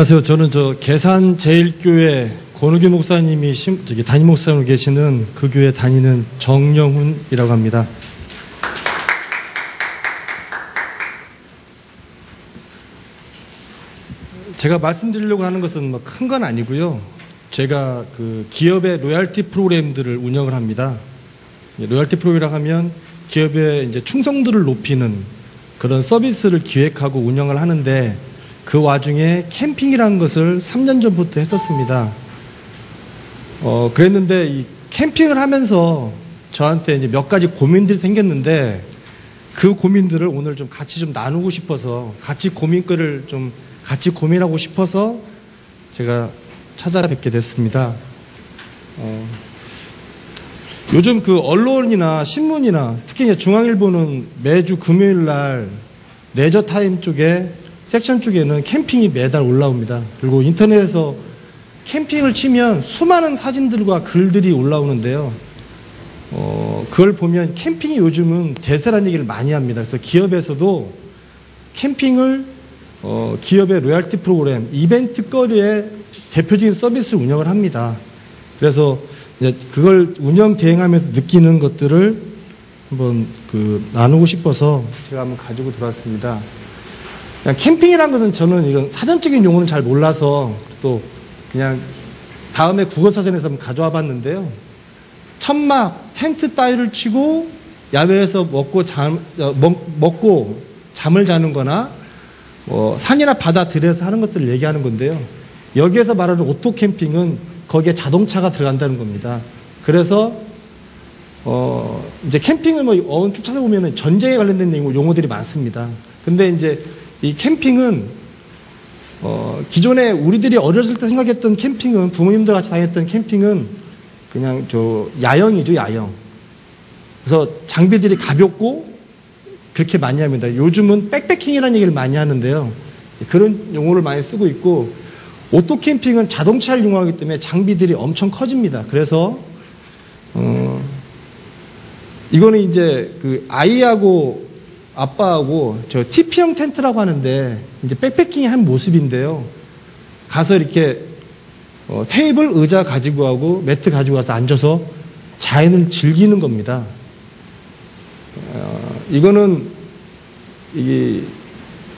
안녕하세요. 저는 계산제일교회 권우기 목사님이 담임 목사님으로 계시는 그 교회 다니는 정영훈이라고 합니다. 제가 말씀드리려고 하는 것은 뭐 큰 건 아니고요. 제가 그 기업의 로열티 프로그램들을 운영을 합니다. 로열티 프로그램이라고 하면 기업의 이제 충성도를 높이는 그런 서비스를 기획하고 운영을 하는데, 그 와중에 캠핑이라는 것을 3년 전부터 했었습니다. 그랬는데 이 캠핑을 하면서 저한테 이제 몇 가지 고민들이 생겼는데, 그 고민들을 오늘 좀 같이 좀 나누고 싶어서, 같이 고민거리를 좀 같이 고민하고 싶어서 제가 찾아뵙게 됐습니다. 요즘 그 언론이나 신문이나 특히 이제 중앙일보는 매주 금요일 날 레저타임 쪽에 섹션 쪽에는 캠핑이 매달 올라옵니다. 그리고 인터넷에서 캠핑을 치면 수많은 사진들과 글들이 올라오는데요. 그걸 보면 캠핑이 요즘은 대세라는 얘기를 많이 합니다. 그래서 기업에서도 캠핑을 기업의 로열티 프로그램, 이벤트 거리의 대표적인 서비스를 운영을 합니다. 그래서 이제 그걸 운영 대행하면서 느끼는 것들을 한번 나누고 싶어서 제가 한번 가지고 들어왔습니다. 캠핑이라는 것은 저는 이런 사전적인 용어는 잘 몰라서 또 그냥 다음에 국어사전에서 한번 가져와 봤는데요. 천막, 텐트 따위를 치고 야외에서 먹고 잠을 자는 거나 산이나 바다 들에서 하는 것들을 얘기하는 건데요. 여기에서 말하는 오토 캠핑은 거기에 자동차가 들어간다는 겁니다. 그래서 이제 캠핑을 쭉 찾아보면 전쟁에 관련된 용어들이 많습니다. 근데 이제 이 캠핑은 기존에 우리들이 어렸을 때 생각했던 캠핑은, 부모님들 같이 다녔던 캠핑은 그냥 야영이죠, 야영. 그래서 장비들이 가볍고 그렇게 많이 합니다. 요즘은 백패킹이라는 얘기를 많이 하는데요. 그런 용어를 많이 쓰고 있고, 오토 캠핑은 자동차를 이용하기 때문에 장비들이 엄청 커집니다. 그래서 이거는 이제 그 아이하고 아빠하고 TP형 텐트라고 하는데, 이제 백패킹의 한 모습인데요. 가서 이렇게 테이블, 의자 가지고 가고 매트 가지고 가서 앉아서 자연을 즐기는 겁니다. 이거는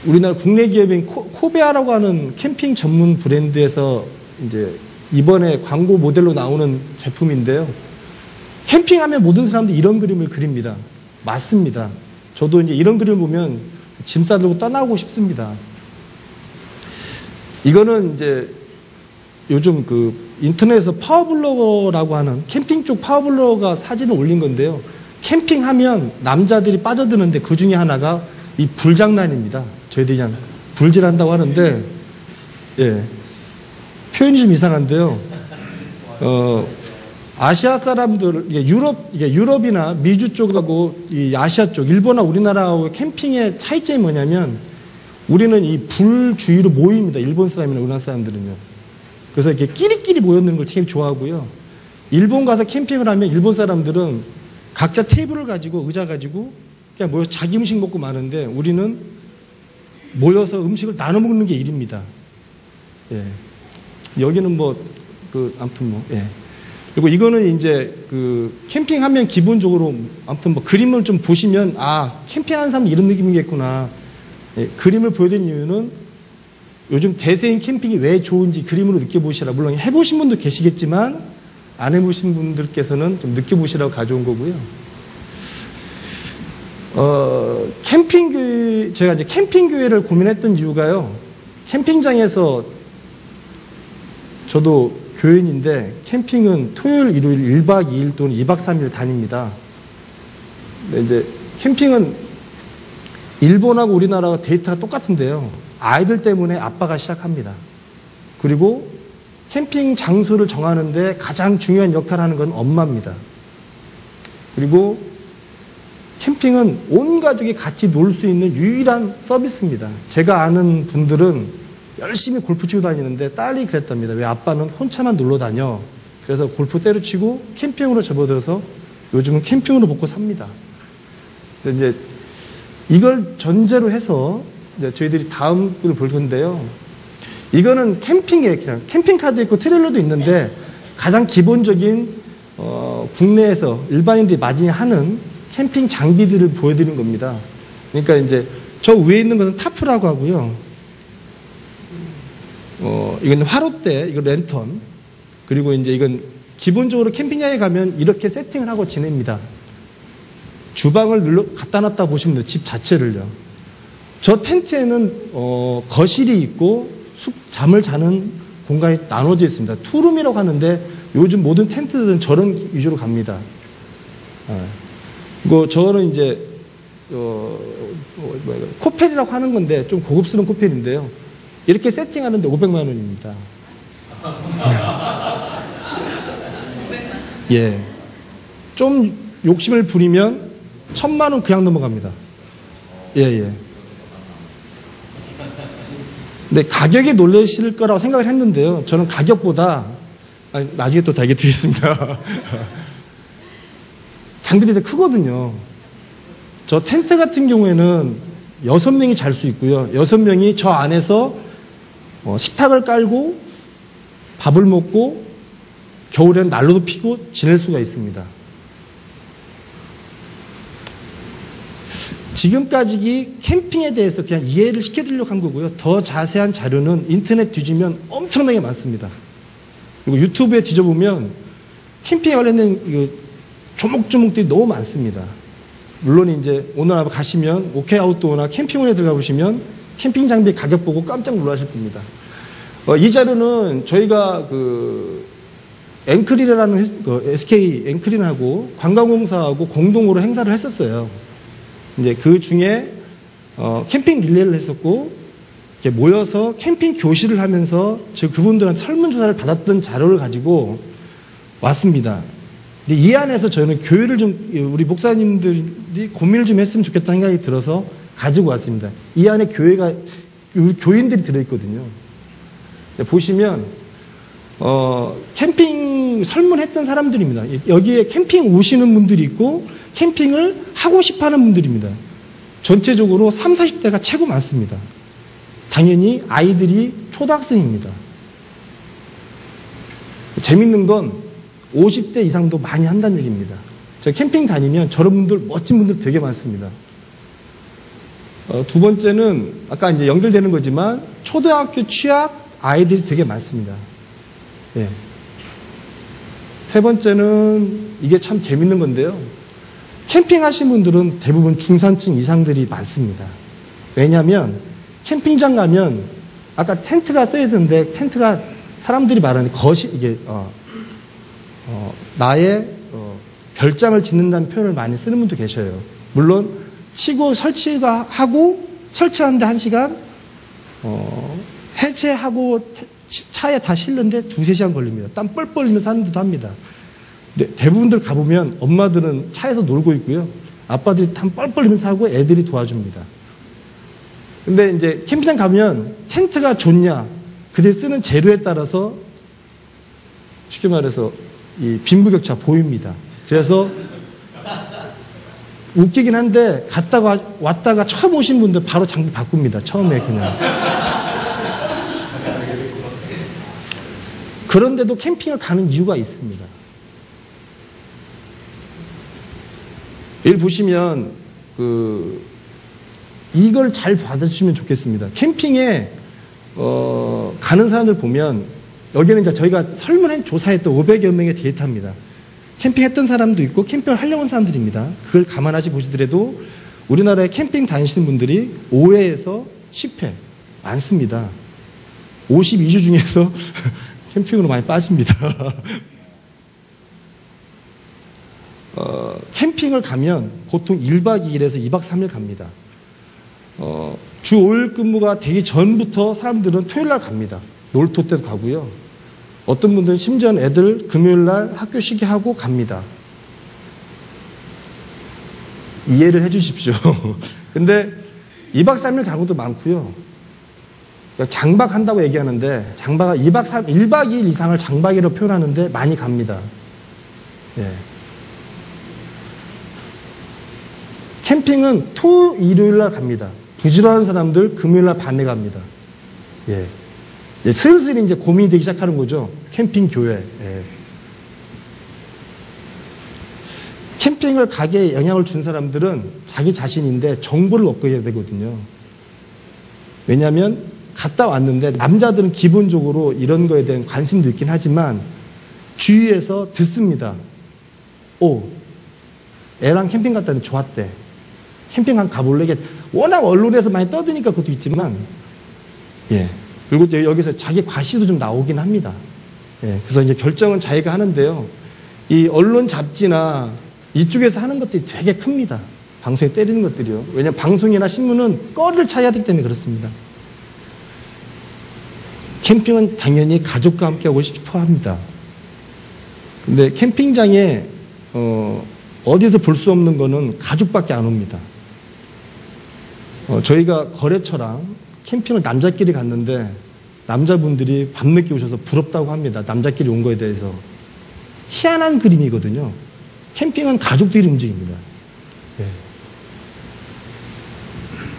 우리나라 국내 기업인 코베아라고 하는 캠핑 전문 브랜드에서 이제 이번에 광고 모델로 나오는 제품인데요. 캠핑하면 모든 사람들이 이런 그림을 그립니다. 맞습니다. 저도 이제 이런 그림을 보면 짐 싸들고 떠나고 싶습니다. 이거는 이제 요즘 그 인터넷에서 파워블로거라고 하는 캠핑 쪽 파워블로거가 사진을 올린 건데요. 캠핑하면 남자들이 빠져드는데 그 중에 하나가 이 불장난입니다. 저희들이 그냥 불질한다고 하는데, 예, 표현이 좀 이상한데요. 아시아 사람들, 유럽이나 미주 쪽하고 이 아시아 쪽, 일본이나 우리나라하고 캠핑의 차이점이 뭐냐면, 우리는 이 불 주위로 모입니다. 일본 사람이나 우리나라 사람들은요. 그래서 이렇게 끼리끼리 모였는 걸 되게 좋아하고요. 일본 가서 캠핑을 하면 일본 사람들은 각자 테이블을 가지고 의자 가지고 그냥 모여서 자기 음식 먹고 마는데, 우리는 모여서 음식을 나눠 먹는 게 일입니다. 예. 여기는 아무튼 예. 그리고 이거는 이제 캠핑하면 기본적으로 아무튼 그림을 좀 보시면, 캠핑하는 사람은 이런 느낌이겠구나. 예. 그림을 보여드린 이유는 요즘 대세인 캠핑이 왜 좋은지 그림으로 느껴보시라. 물론 해보신 분도 계시겠지만 안 해보신 분들께서는 좀 느껴보시라고 가져온 거고요. 제가 이제 캠핑교회를 고민했던 이유가요. 캠핑장에서 저도 교인인데 캠핑은 토요일, 일요일 1박 2일 또는 2박 3일 다닙니다. 근데 이제 캠핑은 일본하고 우리나라가 데이터가 똑같은데요. 아이들 때문에 아빠가 시작합니다. 그리고 캠핑 장소를 정하는데 가장 중요한 역할을 하는 건 엄마입니다. 그리고 캠핑은 온 가족이 같이 놀 수 있는 유일한 서비스입니다. 제가 아는 분들은 열심히 골프 치고 다니는데 딸이 그랬답니다. 왜 아빠는 혼자만 놀러 다녀? 그래서 골프 때려치고 캠핑으로 접어들어서 요즘은 캠핑으로 먹고 삽니다. 이제 이걸 전제로 해서 이제 저희들이 다음 글을 볼 건데요. 이거는 캠핑에 그냥 캠핑카도 있고 트레일러도 있는데 가장 기본적인 국내에서 일반인들이 많이 하는 캠핑 장비들을 보여드리는 겁니다. 그러니까 이제 저 위에 있는 것은 타프라고 하고요. 이건 화롯대, 이거 랜턴. 그리고 이제 이건 기본적으로 캠핑장에 가면 이렇게 세팅을 하고 지냅니다. 주방을 갖다 놨다 보시면 돼요. 집 자체를요. 저 텐트에는 거실이 있고 잠을 자는 공간이 나눠져 있습니다. 투룸이라고 하는데 요즘 모든 텐트들은 저런 위주로 갑니다. 그리고 저는 이제 코펠이라고 하는 건데 좀 고급스러운 코펠인데요. 이렇게 세팅하는데 500만 원입니다. 예. 좀 욕심을 부리면 1000만 원 그냥 넘어갑니다. 예, 예. 근데 가격에 놀라실 거라고 생각을 했는데요. 저는 가격보다, 나중에 또 다 얘기 드리겠습니다. 장비들이 크거든요. 저 텐트 같은 경우에는 6명이 잘 수 있고요. 6명이 저 안에서 식탁을 깔고 밥을 먹고 겨울에는 난로도 피고 지낼 수가 있습니다. 지금까지 캠핑에 대해서 그냥 이해를 시켜드리려고 한 거고요. 더 자세한 자료는 인터넷 뒤지면 엄청나게 많습니다. 그리고 유튜브에 뒤져보면 캠핑에 관련된 조목조목들이 너무 많습니다. 물론 이제 오늘 가시면 오케이 아웃도어나 캠핑원에 들어가 보시면 캠핑 장비 가격 보고 깜짝 놀라실 겁니다. 이 자료는 저희가 앵크릴이라는 SK 앵크릴하고 관광공사하고 공동으로 행사를 했었어요. 이제 그 중에 캠핑 릴레이를 했었고 이렇게 모여서 캠핑 교실을 하면서 그분들한테 설문조사를 받았던 자료를 가지고 왔습니다. 근데 이 안에서 저는 교회를 좀 우리 목사님들이 고민을 좀 했으면 좋겠다는 생각이 들어서 가지고 왔습니다. 이 안에 교인들이 들어있거든요. 보시면 캠핑 설문했던 사람들입니다. 여기에 캠핑 오시는 분들이 있고 캠핑을 하고 싶어하는 분들입니다. 전체적으로 30, 40대가 최고 많습니다. 당연히 아이들이 초등학생입니다. 재밌는 건 50대 이상도 많이 한다는 얘기입니다. 저 캠핑 다니면 저런 분들, 멋진 분들 되게 많습니다. 두 번째는 아까 이제 연결되는 거지만 초등학교 취학 아이들이 되게 많습니다. 예. 세 번째는 이게 참 재밌는 건데요. 캠핑 하신 분들은 대부분 중산층 이상들이 많습니다. 왜냐하면 캠핑장 가면 아까 텐트가 써 있는데 텐트가 사람들이 말하는 이게 나의 별장을 짓는다는 표현을 많이 쓰는 분도 계셔요. 물론 치고 설치하고 설치하는데 1시간 해체하고 차에 다 실는데 2-3시간 걸립니다. 땀 뻘뻘 흘리면서 하는 데도 합니다. 근데 대부분들 가보면 엄마들은 차에서 놀고 있고요. 아빠들이 땀 뻘뻘 흘리면서 하고 애들이 도와줍니다. 근데 이제 캠핑장 가면 텐트가 좋냐, 그들 쓰는 재료에 따라서 쉽게 말해서 이 빈부격차 보입니다. 그래서 웃기긴 한데 갔다가 왔다가 처음 오신 분들 바로 장비 바꿉니다. 처음에 그냥. 그런데도 캠핑을 가는 이유가 있습니다. 여기 보시면 이걸 잘 받아주시면 좋겠습니다. 캠핑에 가는 사람들 보면 여기는 이제 저희가 조사했던 500여 명의 데이터입니다. 캠핑했던 사람도 있고 캠핑을 하려고 하는 사람들입니다. 그걸 감안하시 보시더라도 우리나라에 캠핑 다니시는 분들이 5회에서 10회 많습니다. 52주 중에서 캠핑으로 많이 빠집니다. 캠핑을 가면 보통 1박 2일에서 2박 3일 갑니다. 주 5일 근무가 되기 전부터 사람들은 토요일날 갑니다. 놀토 때도 가고요. 어떤 분들은 심지어 애들 금요일날 학교 쉬게 하고 갑니다. 이해를 해 주십시오. 근데 2박 3일 가는 것도 많고요. 장박한다고 얘기하는데 장박은 2박 3일, 1박 2일 이상을 장박이라고 표현하는데 많이 갑니다. 예. 캠핑은 일요일날 갑니다. 부지런한 사람들 금요일날 밤에 갑니다. 예. 슬슬 이제 고민이 되기 시작하는 거죠. 캠핑 교회. 예. 캠핑을 가게 영향을 준 사람들은 자기 자신인데 정보를 얻게 되거든요. 왜냐하면 갔다 왔는데 남자들은 기본적으로 이런 거에 대한 관심도 있긴 하지만 주위에서 듣습니다. 오, 애랑 캠핑 갔다 왔는데 좋았대. 캠핑 한번 가볼래? 이게 워낙 언론에서 많이 떠드니까 그것도 있지만, 예. 그리고 여기서 자기 과시도 좀 나오긴 합니다. 예. 그래서 이제 결정은 자기가 하는데요. 이 언론 잡지나 이쪽에서 하는 것들이 되게 큽니다. 방송에 때리는 것들이요. 왜냐하면 방송이나 신문은 거리를 차야 되기 때문에 그렇습니다. 캠핑은 당연히 가족과 함께 하고 싶어 합니다. 근데 캠핑장에 어디서 볼 수 없는 거는 가족밖에 안 옵니다. 저희가 거래처랑 캠핑을 남자끼리 갔는데 남자분들이 밤늦게 오셔서 부럽다고 합니다. 남자끼리 온 거에 대해서. 희한한 그림이거든요. 캠핑은 가족들이 움직입니다. 네.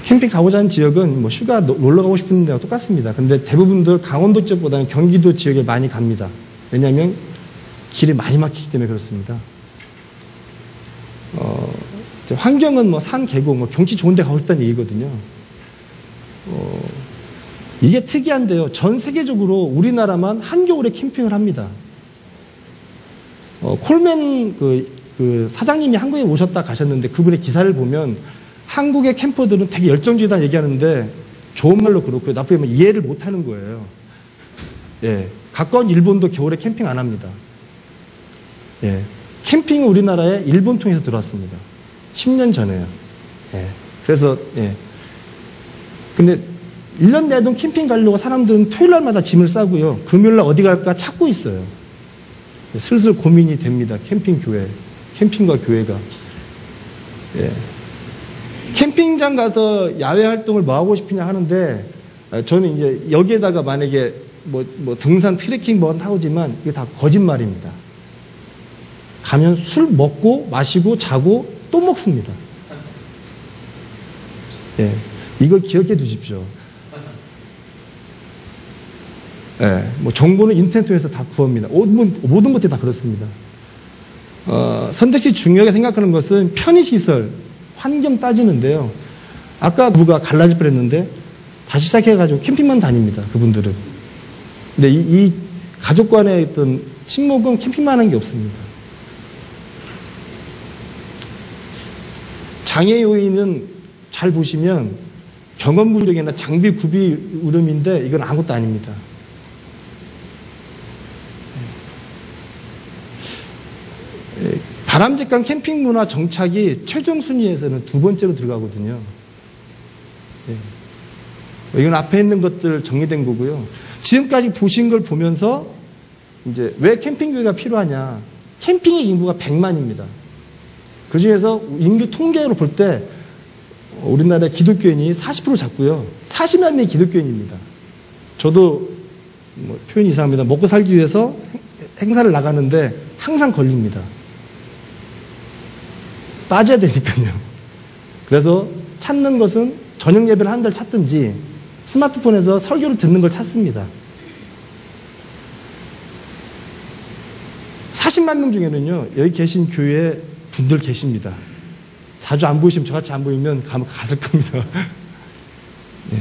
캠핑 가고자 하는 지역은 뭐 휴가 놀러 가고 싶은 데와 똑같습니다. 근데 대부분들 강원도 지역보다는 경기도 지역에 많이 갑니다. 왜냐하면 길이 많이 막히기 때문에 그렇습니다. 환경은 뭐 산, 계곡, 뭐 경치 좋은 데 가고 싶다는 얘기거든요. 이게 특이한데요. 전 세계적으로 우리나라만 한겨울에 캠핑을 합니다. 콜맨 그 사장님이 한국에 오셨다 가셨는데 그분의 기사를 보면 한국의 캠퍼들은 되게 열정적이다 얘기하는데 좋은 말로 그렇고요. 나쁘게 하면 이해를 못 하는 거예요. 예. 가까운 일본도 겨울에 캠핑 안 합니다. 예. 캠핑은 우리나라에 일본 통해서 들어왔습니다. 10년 전에요. 예. 그래서, 예. 근데 1년 내도 캠핑 가려고 사람들은 토요일 날마다 짐을 싸고요. 금요일 날 어디 갈까 찾고 있어요. 슬슬 고민이 됩니다. 캠핑 교회. 캠핑과 교회가. 예. 캠핑장 가서 야외 활동을 뭐 하고 싶으냐 하는데 저는 이제 여기에다가 만약에 뭐 등산 트레킹 뭐 하지만 이게 다 거짓말입니다. 가면 술 먹고 마시고 자고 또 먹습니다. 예. 이걸 기억해 두십시오. 예. 뭐 정보는 인터넷 통해서 다 구합니다. 모든 것들이 다 그렇습니다. 선택지 중요하게 생각하는 것은 편의시설, 환경 따지는데요. 아까 누가 갈라질 뻔했는데 다시 시작해가지고 캠핑만 다닙니다. 그분들은. 근데 이 가족 간의 어떤 친목은 캠핑만 하는 게 없습니다. 장애 요인은 잘 보시면 경험 부족이나 장비 구비 울음인데 이건 아무것도 아닙니다. 바람직한 캠핑 문화 정착이 최종 순위에서는 2번째로 들어가거든요. 네. 이건 앞에 있는 것들 정리된 거고요. 지금까지 보신 걸 보면서 이제 왜 캠핑교회가 필요하냐. 캠핑의 인구가 100만입니다. 그 중에서 인구 통계로 볼 때 우리나라 기독교인이 40% 잡고요. 40만 명이 기독교인입니다. 저도 뭐 표현이 이상합니다. 먹고 살기 위해서 행사를 나가는데 항상 걸립니다. 빠져야 되니까요. 그래서 찾는 것은 저녁 예배를 한 달 찾든지 스마트폰에서 설교를 듣는 걸 찾습니다. 40만 명 중에는요, 여기 계신 교회 분들 계십니다. 자주 안 보이시면, 저같이 안 보이면 갔을 겁니다. 네.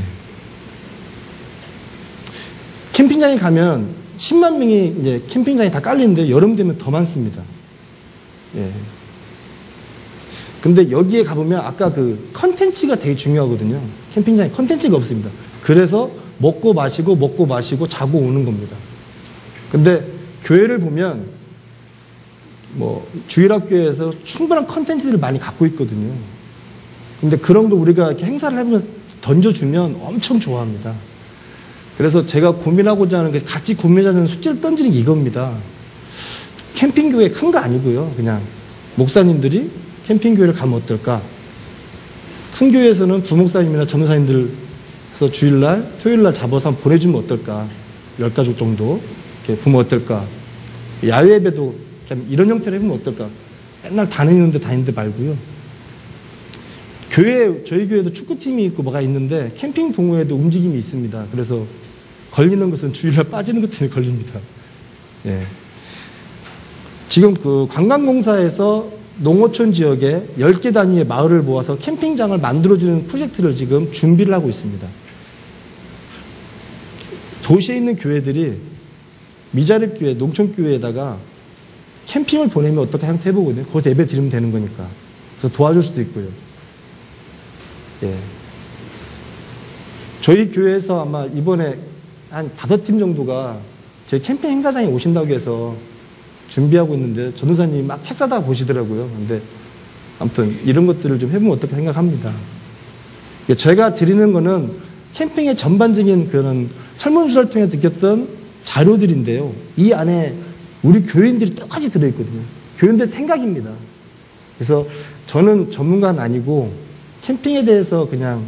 캠핑장에 가면 10만 명이 이제 캠핑장에 다 깔리는데 여름 되면 더 많습니다. 예. 근데 여기에 가보면 아까 그 컨텐츠가 되게 중요하거든요. 캠핑장에 컨텐츠가 없습니다. 그래서 먹고 마시고 자고 오는 겁니다. 근데 교회를 보면 뭐 주일학교에서 충분한 컨텐츠들을 많이 갖고 있거든요. 근데 그런 거 우리가 이렇게 행사를 해보면 던져주면 엄청 좋아합니다. 그래서 제가 고민하고자 하는 게 같이 고민하자는 숙제를 던지는 게 이겁니다. 캠핑교회 큰 거 아니고요. 그냥 목사님들이 캠핑교회를 가면 어떨까? 큰 교회에서는 부목사님이나 전도사님들에서 주일날, 토요일날 잡아서 한번 보내주면 어떨까? 10가족 정도 이렇게 보면 어떨까? 야외 예배도 이런 형태로 해보면 어떨까? 맨날 다니는데 말고요. 교회, 저희 교회도 축구팀이 있고 뭐가 있는데 캠핑 동호회도 움직임이 있습니다. 그래서 걸리는 것은 주일날 빠지는 것 때문에 걸립니다. 예. 지금 그 관광공사에서 농어촌 지역에 10개 단위의 마을을 모아서 캠핑장을 만들어주는 프로젝트를 지금 준비를 하고 있습니다. 도시에 있는 교회들이 미자립교회, 농촌교회에다가 캠핑을 보내면 어떻게 생각해보거든요. 거기서 예배 드리면 되는 거니까. 그래서 도와줄 수도 있고요. 예. 저희 교회에서 아마 이번에 한 5팀 정도가 저희 캠핑 행사장에 오신다고 해서 준비하고 있는데 전도사님이 막 책 사다가 보시더라고요. 근데 아무튼 이런 것들을 좀 해보면 어떻게 생각합니다. 제가 드리는 거는 캠핑의 전반적인 그런 설문조사를 통해 느꼈던 자료들인데요. 이 안에 우리 교인들이 똑같이 들어있거든요. 교인들 생각입니다. 그래서 저는 전문가는 아니고 캠핑에 대해서 그냥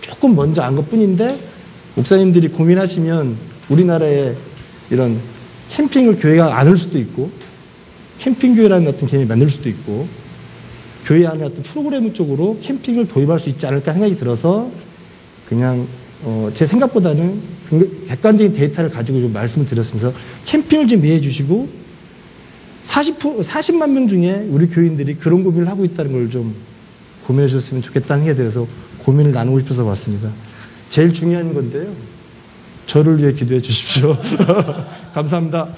조금 먼저 안 것 뿐인데 목사님들이 고민하시면 우리나라에 이런 캠핑을 교회가 안 할 수도 있고 캠핑교회라는 어떤 개념이 만들 수도 있고 교회 안에 어떤 프로그램 쪽으로 캠핑을 도입할 수 있지 않을까 생각이 들어서 그냥 제 생각보다는 객관적인 데이터를 가지고 좀 말씀을 드렸으면서 캠핑을 좀 이해해 주시고 40만 명 중에 우리 교인들이 그런 고민을 하고 있다는 걸 좀 고민해 주셨으면 좋겠다는 생각에 대해서 고민을 나누고 싶어서 왔습니다. 제일 중요한 건데요. 저를 위해 기도해 주십시오. 감사합니다.